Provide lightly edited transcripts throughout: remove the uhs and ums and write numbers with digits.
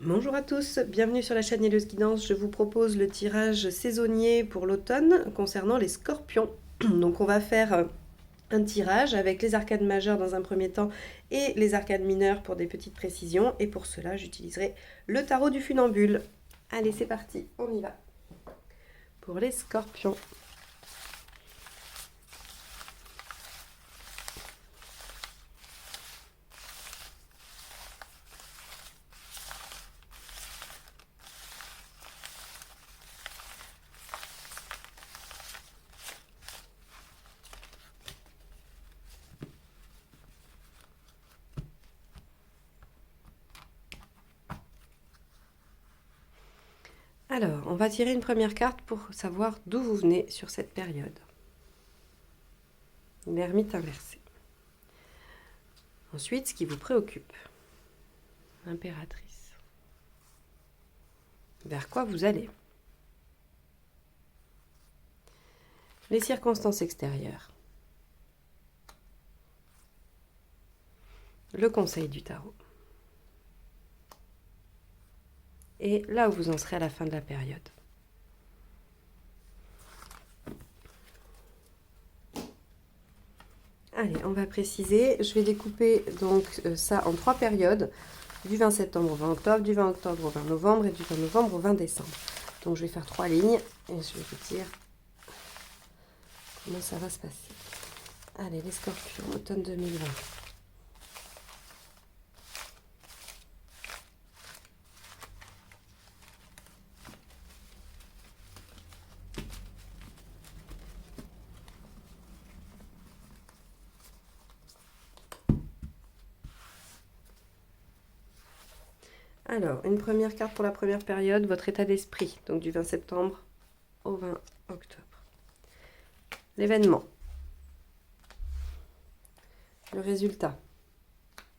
Bonjour à tous, bienvenue sur la chaîne Hello's Guidance. Je vous propose le tirage saisonnier pour l'automne concernant les scorpions. Donc on va faire un tirage avec les arcades majeures dans un premier temps et les arcades mineures pour des petites précisions. Et pour cela, j'utiliserai le tarot du funambule. Allez, c'est parti, on y va. Pour les scorpions. Alors, on va tirer une première carte pour savoir d'où vous venez sur cette période. L'ermite inversée. Ensuite, ce qui vous préoccupe. L'impératrice. Vers quoi vous allez? Les circonstances extérieures. Le conseil du tarot. Et là où vous en serez à la fin de la période. Allez, on va préciser. Je vais découper donc ça en 3 périodes. Du 20 septembre au 20 octobre, du 20 octobre au 20 novembre et du 20 novembre au 20 décembre. Donc je vais faire 3 lignes et je vais vous dire comment ça va se passer. Allez, les scorpions, automne 2020. Alors, une première carte pour la première période, votre état d'esprit, donc du 20 septembre au 20 octobre. L'événement. Le résultat,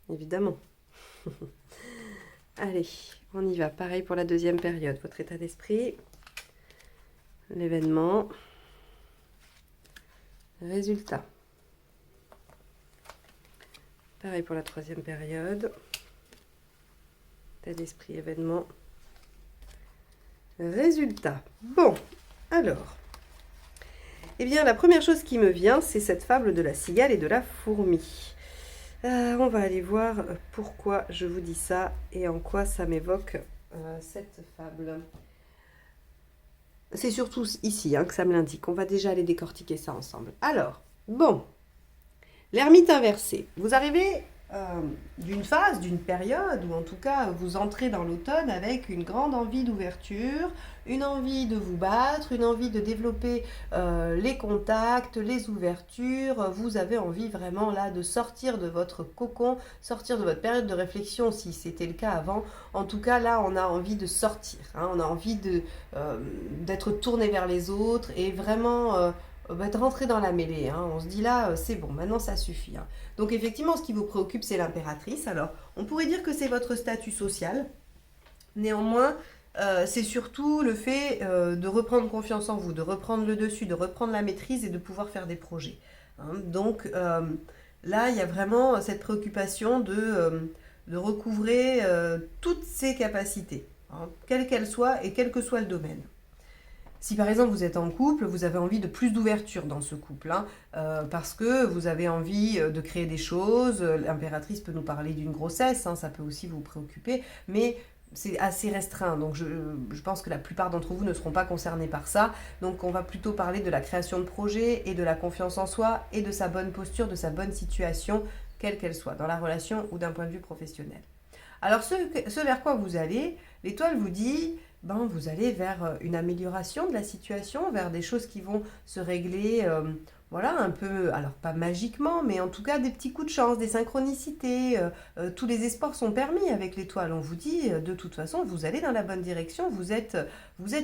évidemment. Allez, on y va. Pareil pour la deuxième période, votre état d'esprit, l'événement, le résultat. Pareil pour la troisième période. État d'esprit, événement, résultat. Bon, alors, eh bien, la première chose qui me vient, c'est cette fable de la cigale et de la fourmi. On va aller voir pourquoi je vous dis ça et en quoi ça m'évoque cette fable. C'est surtout ici que ça me l'indique. On va déjà aller décortiquer ça ensemble. Alors, bon, l'ermite inversé. Vous arrivez d'une phase, d'une période, où en tout cas vous entrez dans l'automne avec une grande envie d'ouverture, une envie de vous battre, une envie de développer les contacts, les ouvertures. Vous avez envie vraiment là de sortir de votre cocon, sortir de votre période de réflexion si c'était le cas avant. En tout cas là on a envie de sortir, on a envie d'être tourné vers les autres et vraiment de rentrer dans la mêlée. On se dit là, c'est bon, maintenant ça suffit. Donc effectivement, ce qui vous préoccupe, c'est l'impératrice. Alors, on pourrait dire que c'est votre statut social. Néanmoins, c'est surtout le fait de reprendre confiance en vous, de reprendre le dessus, de reprendre la maîtrise et de pouvoir faire des projets. Donc là, il y a vraiment cette préoccupation de recouvrer toutes ses capacités, quelles qu'elles soient et quel que soit le domaine. Si par exemple vous êtes en couple, vous avez envie de plus d'ouverture dans ce couple, parce que vous avez envie de créer des choses. L'impératrice peut nous parler d'une grossesse, ça peut aussi vous préoccuper, mais c'est assez restreint, donc je pense que la plupart d'entre vous ne seront pas concernés par ça. Donc on va plutôt parler de la création de projets et de la confiance en soi et de sa bonne posture, de sa bonne situation, quelle qu'elle soit, dans la relation ou d'un point de vue professionnel. Alors ce vers quoi vous allez, l'étoile vous dit, vous allez vers une amélioration de la situation, vers des choses qui vont se régler, voilà, un peu, alors pas magiquement, mais en tout cas des petits coups de chance, des synchronicités. Tous les espoirs sont permis avec l'étoile. On vous dit, de toute façon, vous allez dans la bonne direction, vous êtes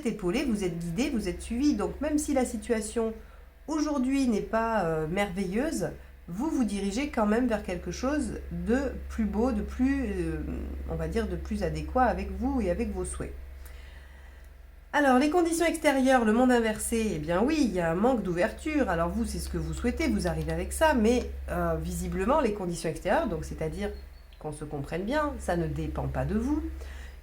épaulé, vous êtes guidé, vous êtes suivi. Donc même si la situation aujourd'hui n'est pas merveilleuse, vous vous dirigez quand même vers quelque chose de plus beau, de plus, on va dire, de plus adéquat avec vous et avec vos souhaits. Alors, les conditions extérieures, le monde inversé, eh bien oui, il y a un manque d'ouverture. Alors vous, c'est ce que vous souhaitez, vous arrivez avec ça, mais visiblement, les conditions extérieures, donc c'est-à-dire qu'on se comprenne bien, ça ne dépend pas de vous.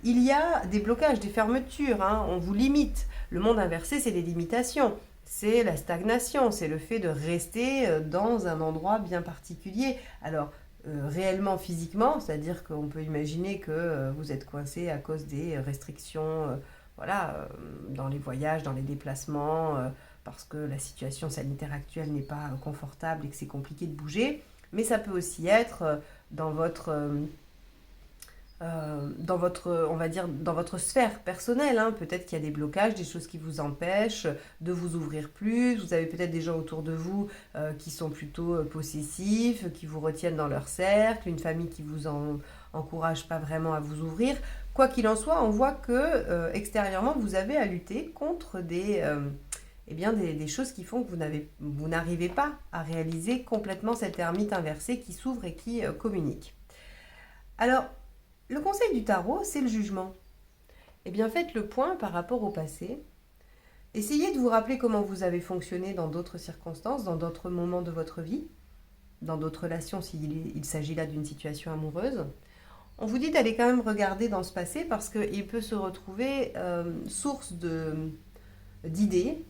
il y a des blocages, des fermetures, hein, on vous limite. Le monde inversé, c'est les limitations, c'est la stagnation, c'est le fait de rester dans un endroit bien particulier. Alors, réellement physiquement, c'est-à-dire qu'on peut imaginer que vous êtes coincé à cause des restrictions voilà, dans les voyages, dans les déplacements, parce que la situation sanitaire actuelle n'est pas confortable et que c'est compliqué de bouger. Mais ça peut aussi être dans votre, on va dire, dans votre sphère personnelle, hein. Peut-être qu'il y a des blocages, des choses qui vous empêchent de vous ouvrir plus. Vous avez peut-être des gens autour de vous qui sont plutôt possessifs, qui vous retiennent dans leur cercle, une famille qui vous encourage pas vraiment à vous ouvrir. Quoi qu'il en soit, on voit que extérieurement, vous avez à lutter contre eh bien, des choses qui font que vous n'arrivez pas à réaliser complètement cette ermite inversée qui s'ouvre et qui communique. Alors, le conseil du tarot, c'est le jugement. Eh bien, faites le point par rapport au passé. Essayez de vous rappeler comment vous avez fonctionné dans d'autres circonstances, dans d'autres moments de votre vie, dans d'autres relations s'il s'agit là d'une situation amoureuse. On vous dit d'aller quand même regarder dans ce passé parce qu'il peut se retrouver source d'idées,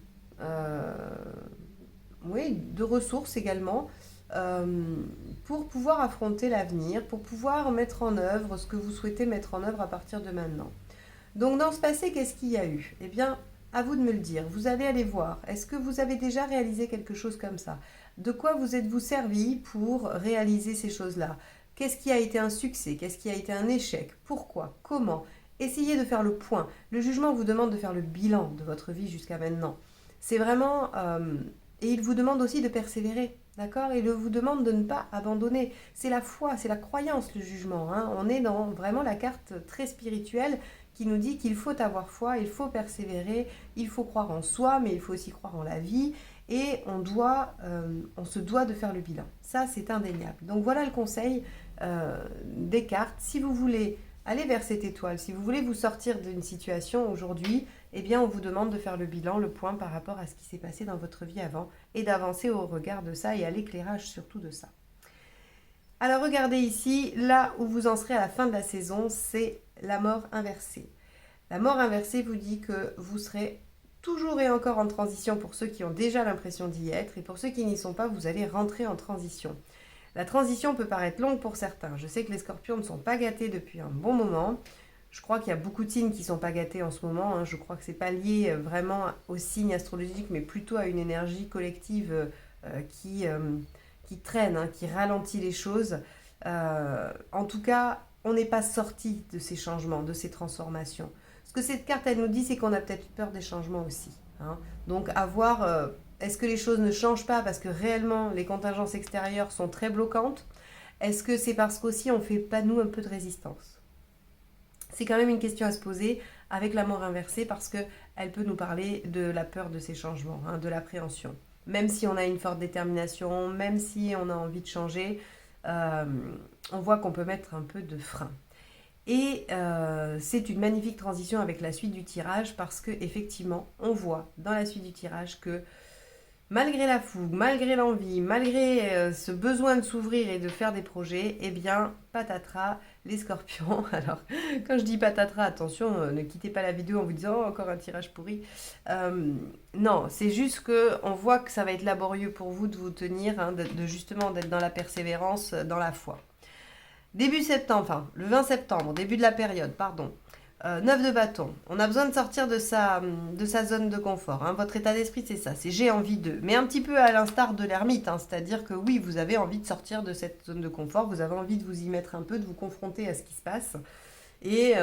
oui, de ressources également, pour pouvoir affronter l'avenir, pour pouvoir mettre en œuvre ce que vous souhaitez mettre en œuvre à partir de maintenant. Donc dans ce passé, qu'est-ce qu'il y a eu? Eh bien, à vous de me le dire. Vous allez aller voir. Est-ce que vous avez déjà réalisé quelque chose comme ça? De quoi vous êtes-vous servi pour réaliser ces choses-là? Qu'est-ce qui a été un succès? Qu'est-ce qui a été un échec? Pourquoi? Comment? Essayez de faire le point. Le jugement vous demande de faire le bilan de votre vie jusqu'à maintenant. C'est vraiment... et il vous demande aussi de persévérer. D'accord? Il vous demande de ne pas abandonner. C'est la foi, c'est la croyance, le jugement, hein. On est dans vraiment la carte très spirituelle qui nous dit qu'il faut avoir foi, il faut persévérer, il faut croire en soi, mais il faut aussi croire en la vie. Et on se doit de faire le bilan. Ça, c'est indéniable. Donc voilà le conseil des cartes. Si vous voulez aller vers cette étoile, si vous voulez vous sortir d'une situation aujourd'hui, eh bien on vous demande de faire le bilan, le point par rapport à ce qui s'est passé dans votre vie avant et d'avancer au regard de ça et à l'éclairage surtout de ça. Alors regardez ici, là où vous en serez à la fin de la saison, c'est la mort inversée. La mort inversée vous dit que vous serez toujours et encore en transition pour ceux qui ont déjà l'impression d'y être et pour ceux qui n'y sont pas, vous allez rentrer en transition. La transition peut paraître longue pour certains. Je sais que les scorpions ne sont pas gâtés depuis un bon moment. Je crois qu'il y a beaucoup de signes qui ne sont pas gâtés en ce moment, hein. Je crois que ce n'est pas lié vraiment aux signes astrologiques, mais plutôt à une énergie collective qui traîne, hein, qui ralentit les choses. En tout cas, on n'est pas sorti de ces changements, de ces transformations. Ce que cette carte, elle nous dit, c'est qu'on a peut-être peur des changements aussi, hein. Donc, à voir, est-ce que les choses ne changent pas parce que réellement, les contingences extérieures sont très bloquantes? Est-ce que c'est parce qu'aussi, on ne fait pas, nous, un peu de résistance? C'est quand même une question à se poser avec la mort inversée parce qu'elle peut nous parler de la peur de ces changements, hein, de l'appréhension. Même si on a une forte détermination, même si on a envie de changer, on voit qu'on peut mettre un peu de frein. Et c'est une magnifique transition avec la suite du tirage parce qu'effectivement, on voit dans la suite du tirage que malgré la fougue, malgré l'envie, malgré ce besoin de s'ouvrir et de faire des projets, eh bien, patatras, les scorpions. Alors, quand je dis patatras, attention, ne quittez pas la vidéo en vous disant oh, encore un tirage pourri. Non, c'est juste qu'on voit que ça va être laborieux pour vous de vous tenir, hein, justement d'être dans la persévérance, dans la foi. Début septembre, enfin le 20 septembre, début de la période, pardon. 9 de bâton. On a besoin de sortir de sa zone de confort, hein. Votre état d'esprit, c'est ça, c'est j'ai envie de. Mais un petit peu à l'instar de l'ermite, hein, c'est-à-dire que oui, vous avez envie de sortir de cette zone de confort, vous avez envie de vous y mettre un peu, de vous confronter à ce qui se passe. Et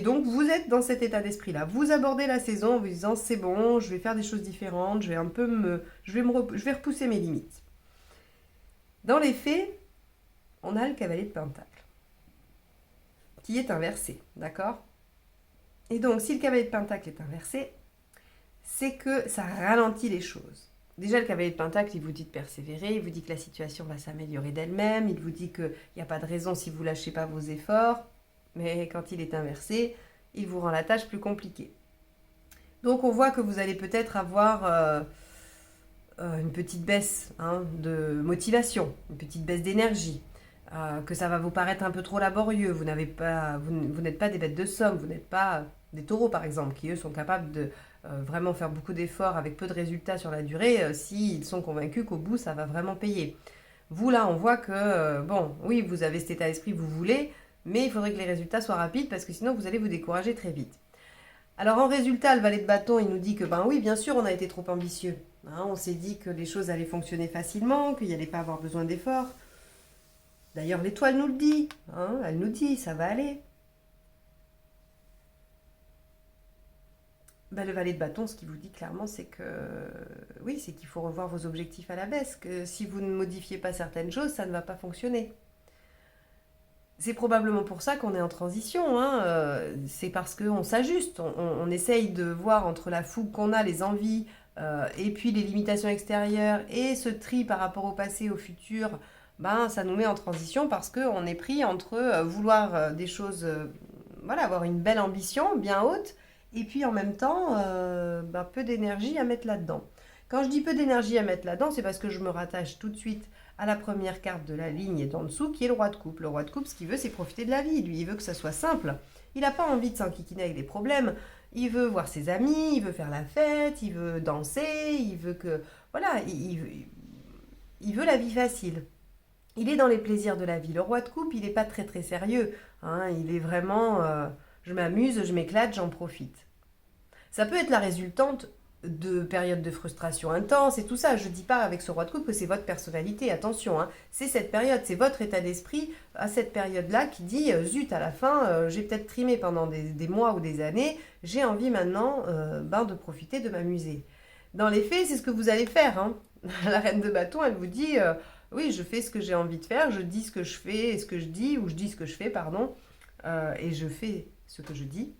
donc, vous êtes dans cet état d'esprit-là. Vous abordez la saison en vous disant c'est bon, je vais faire des choses différentes, je vais repousser mes limites. Dans les faits, on a le cavalier de Pentacle qui est inversé, d'accord? Et donc, si le cavalier de Pentacle est inversé, c'est que ça ralentit les choses. Déjà, le cavalier de Pentacle, il vous dit de persévérer, il vous dit que la situation va s'améliorer d'elle-même, il vous dit qu'il n'y a pas de raison si vous ne lâchez pas vos efforts, mais quand il est inversé, il vous rend la tâche plus compliquée. Donc, on voit que vous allez peut-être avoir une petite baisse, hein, de motivation, une petite baisse d'énergie. que ça va vous paraître un peu trop laborieux. Vous n'êtes pas des bêtes de somme, vous n'êtes pas des taureaux par exemple, qui eux sont capables de vraiment faire beaucoup d'efforts avec peu de résultats sur la durée, s'ils sont convaincus qu'au bout ça va vraiment payer. Vous là, on voit que, bon, oui, vous avez cet état d'esprit, vous voulez, mais il faudrait que les résultats soient rapides parce que sinon vous allez vous décourager très vite. Alors en résultat, le valet de bâton, il nous dit que, ben oui, bien sûr, on a été trop ambitieux. Hein, on s'est dit que les choses allaient fonctionner facilement, qu'il n'y allait pas avoir besoin d'efforts. D'ailleurs, l'étoile nous le dit. Hein, elle nous dit, ça va aller. Ben, le valet de bâton, ce qu'il vous dit clairement, c'est que oui, c'est qu'il faut revoir vos objectifs à la baisse, que si vous ne modifiez pas certaines choses, ça ne va pas fonctionner. C'est probablement pour ça qu'on est en transition, hein. C'est parce qu'on s'ajuste, on essaye de voir entre la fougue qu'on a, les envies, et puis les limitations extérieures, et ce tri par rapport au passé, au futur, ben, ça nous met en transition parce qu'on est pris entre vouloir des choses, voilà, avoir une belle ambition bien haute, et puis en même temps, ben, peu d'énergie à mettre là-dedans. Quand je dis peu d'énergie à mettre là-dedans, c'est parce que je me rattache tout de suite à la première carte de la ligne et d'en dessous, qui est le roi de coupe. Le roi de coupe, ce qu'il veut, c'est profiter de la vie. Lui, il veut que ça soit simple. Il n'a pas envie de s'enquiquiner avec des problèmes. Il veut voir ses amis, il veut faire la fête, il veut danser, il veut que... Voilà, il veut la vie facile. Il est dans les plaisirs de la vie. Le roi de coupe, il n'est pas très très sérieux. Hein, il est vraiment... je m'amuse, je m'éclate, j'en profite. Ça peut être la résultante de périodes de frustration intense et tout ça. Je ne dis pas avec ce roi de coupe que c'est votre personnalité, attention, hein. C'est cette période, c'est votre état d'esprit à cette période-là qui dit zut, à la fin, j'ai peut-être trimé pendant des mois ou des années, j'ai envie maintenant de profiter, de m'amuser. Dans les faits, c'est ce que vous allez faire. Hein. La reine de bâton, elle vous dit oui, je fais ce que j'ai envie de faire, je dis ce que je fais et ce que je dis, ou je dis ce que je fais, pardon, et je fais ce que je dis.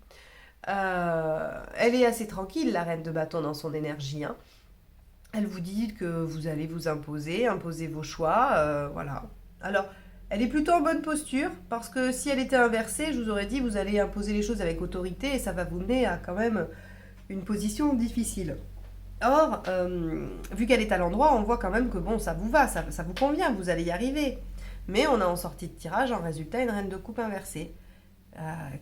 Elle est assez tranquille, la reine de bâton, dans son énergie. Hein. Elle vous dit que vous allez vous imposer vos choix. Voilà. Alors, elle est plutôt en bonne posture, parce que si elle était inversée, je vous aurais dit, vous allez imposer les choses avec autorité, et ça va vous mener à quand même une position difficile. Or, vu qu'elle est à l'endroit, on voit quand même que bon, ça vous va, ça vous convient, vous allez y arriver. Mais on a en sortie de tirage, en résultat, une reine de coupe inversée.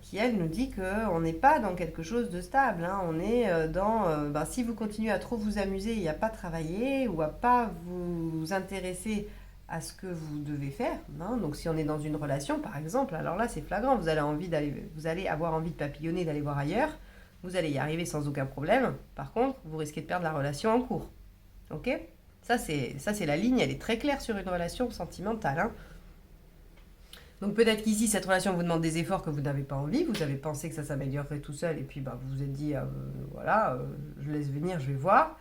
Qui elle nous dit qu'on n'est pas dans quelque chose de stable, hein. On est si vous continuez à trop vous amuser et à pas travailler ou à pas vous intéresser à ce que vous devez faire, hein. Donc si on est dans une relation par exemple, alors là c'est flagrant, vous allez avoir envie de papillonner, d'aller voir ailleurs, vous allez y arriver sans aucun problème. Par contre, vous risquez de perdre la relation en cours. Ok ? Ça c'est la ligne, elle est très claire sur une relation sentimentale, hein. Donc peut-être qu'ici, cette relation vous demande des efforts que vous n'avez pas envie, vous avez pensé que ça s'améliorerait tout seul, et puis vous vous êtes dit, je laisse venir, je vais voir.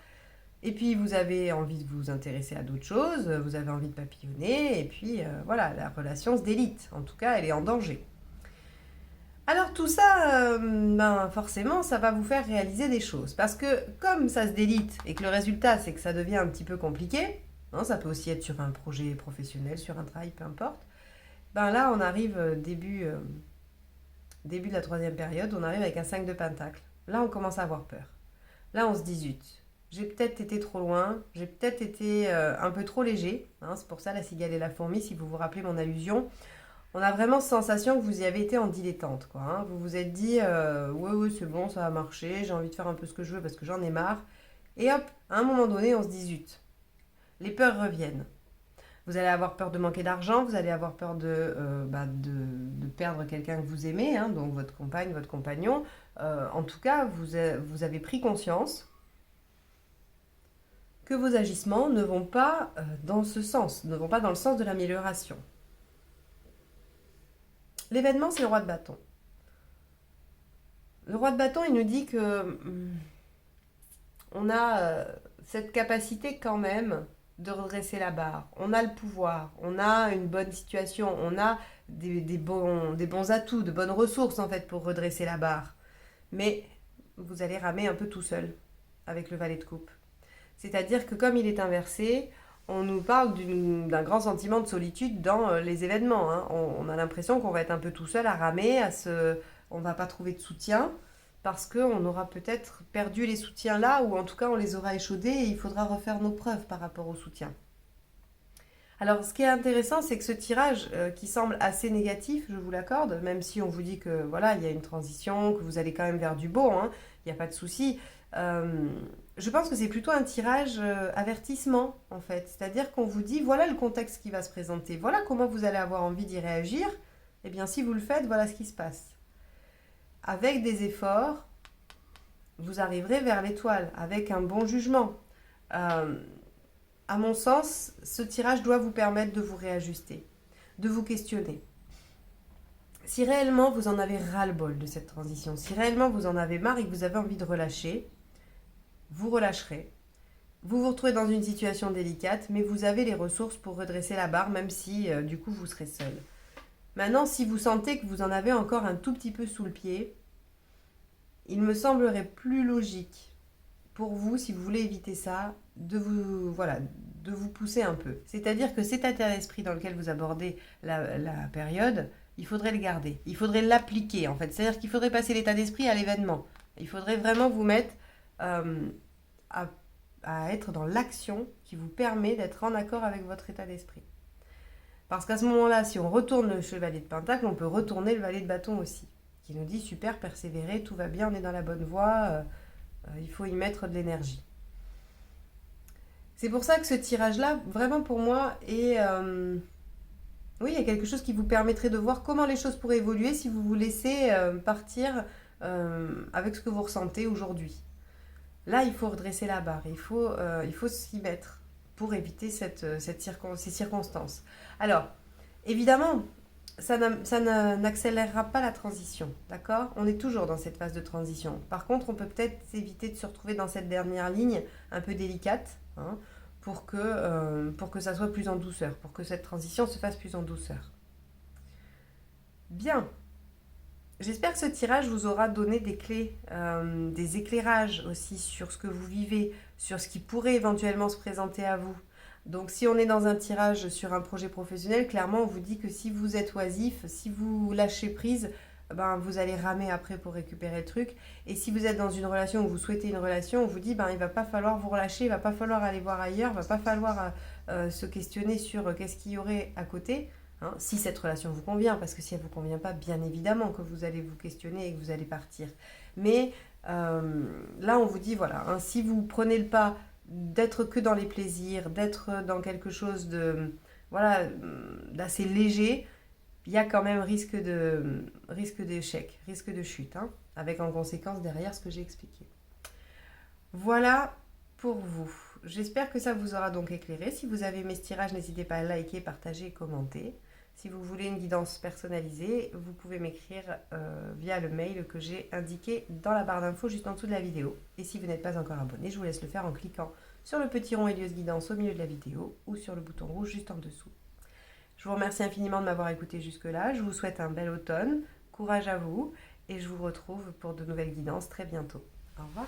Et puis vous avez envie de vous intéresser à d'autres choses, vous avez envie de papillonner, et puis voilà, la relation se délite. En tout cas, elle est en danger. Alors tout ça, forcément, ça va vous faire réaliser des choses. Parce que comme ça se délite, et que le résultat, c'est que ça devient un petit peu compliqué, hein, ça peut aussi être sur un projet professionnel, sur un travail, peu importe, là, on arrive début de la troisième période, on arrive avec un 5 de pentacle. Là, on commence à avoir peur. Là, on se dit zut, j'ai peut-être été trop loin, j'ai peut-être été un peu trop léger. Hein, c'est pour ça la cigale et la fourmi, si vous vous rappelez mon allusion. On a vraiment cette sensation que vous y avez été en dilettante, quoi. Hein. Vous vous êtes dit, ouais, c'est bon, ça va marcher, j'ai envie de faire un peu ce que je veux parce que j'en ai marre. Et hop, à un moment donné, on se dit zut. Les peurs reviennent. Vous allez avoir peur de manquer d'argent, vous allez avoir peur de perdre quelqu'un que vous aimez, hein, donc votre compagne, votre compagnon. En tout cas, vous avez pris conscience que vos agissements ne vont pas dans ce sens, ne vont pas dans le sens de l'amélioration. L'événement, c'est le roi de bâton. Le roi de bâton, il nous dit que on a cette capacité quand même de redresser la barre. On a le pouvoir, on a une bonne situation, on a des bons atouts, de bonnes ressources en fait pour redresser la barre. Mais vous allez ramer un peu tout seul avec le valet de coupe. C'est-à-dire que comme il est inversé, on nous parle d'un grand sentiment de solitude dans les événements. Hein. On a l'impression qu'on va être un peu tout seul à ramer, on ne va pas trouver de soutien parce qu'on aura peut-être perdu les soutiens là, ou en tout cas on les aura échaudés et il faudra refaire nos preuves par rapport au soutien. Alors, ce qui est intéressant, c'est que ce tirage qui semble assez négatif, je vous l'accorde, même si on vous dit que voilà, il y a une transition, que vous allez quand même vers du beau, hein, il n'y a pas de souci. euh, je pense que c'est plutôt un tirage avertissement, en fait. C'est-à-dire qu'on vous dit, voilà le contexte qui va se présenter, voilà comment vous allez avoir envie d'y réagir. Eh bien, si vous le faites, voilà ce qui se passe. Avec des efforts, vous arriverez vers l'étoile, avec un bon jugement. Euh, À mon sens, ce tirage doit vous permettre de vous réajuster, de vous questionner. Si réellement vous en avez ras-le-bol de cette transition, si réellement vous en avez marre et que vous avez envie de relâcher, vous relâcherez. Vous vous retrouvez dans une situation délicate, mais vous avez les ressources pour redresser la barre, même si du coup vous serez seul. Maintenant, si vous sentez que vous en avez encore un tout petit peu sous le pied, il me semblerait plus logique pour vous, si vous voulez éviter ça, voilà, de vous pousser un peu. C'est-à-dire que cet état d'esprit dans lequel vous abordez la période, il faudrait le garder. Il faudrait l'appliquer, en fait. C'est-à-dire qu'il faudrait passer l'état d'esprit à l'événement. Il faudrait vraiment vous mettre euh, à, à être dans l'action qui vous permet d'être en accord avec votre état d'esprit. Parce qu'à ce moment-là, si on retourne le chevalier de Pentacle, on peut retourner le valet de bâton aussi, qui nous dit super, persévérer, tout va bien, on est dans la bonne voie. Il faut y mettre de l'énergie. C'est pour ça que ce tirage-là, vraiment pour moi, est... oui, il y a quelque chose qui vous permettrait de voir comment les choses pourraient évoluer si vous vous laissez partir avec ce que vous ressentez aujourd'hui. Là, il faut redresser la barre, il faut s'y mettre pour éviter ces circonstances. Alors, évidemment, ça n'accélérera pas la transition, d'accord? On est toujours dans cette phase de transition. Par contre, on peut peut-être éviter de se retrouver dans cette dernière ligne un peu délicate, hein, pour que ça soit plus en douceur, pour que cette transition se fasse plus en douceur. Bien. J'espère que ce tirage vous aura donné des clés, des éclairages aussi sur ce que vous vivez, sur ce qui pourrait éventuellement se présenter à vous. Donc si on est dans un tirage sur un projet professionnel, clairement on vous dit que si vous êtes oisif, si vous lâchez prise, ben, vous allez ramer après pour récupérer le truc. Et si vous êtes dans une relation où vous souhaitez une relation, on vous dit ben, il ne va pas falloir vous relâcher, il ne va pas falloir aller voir ailleurs, il ne va pas falloir se questionner sur qu'est-ce qu'il y aurait à côté. Hein, si cette relation vous convient, parce que si elle ne vous convient pas, bien évidemment que vous allez vous questionner et que vous allez partir. Mais là, on vous dit, voilà, hein, si vous prenez le pas d'être que dans les plaisirs, d'être dans quelque chose de, voilà, d'assez léger, il y a quand même risque d'échec, risque de chute, hein, avec en conséquence derrière ce que j'ai expliqué. Voilà pour vous. J'espère que ça vous aura donc éclairé. Si vous avez aimé ce tirage, n'hésitez pas à liker, partager et commenter. Si vous voulez une guidance personnalisée, vous pouvez m'écrire via le mail que j'ai indiqué dans la barre d'infos juste en dessous de la vidéo. Et si vous n'êtes pas encore abonné, je vous laisse le faire en cliquant sur le petit rond Helios Guidance au milieu de la vidéo ou sur le bouton rouge juste en dessous. Je vous remercie infiniment de m'avoir écouté jusque-là. Je vous souhaite un bel automne. Courage à vous et je vous retrouve pour de nouvelles guidances très bientôt. Au revoir.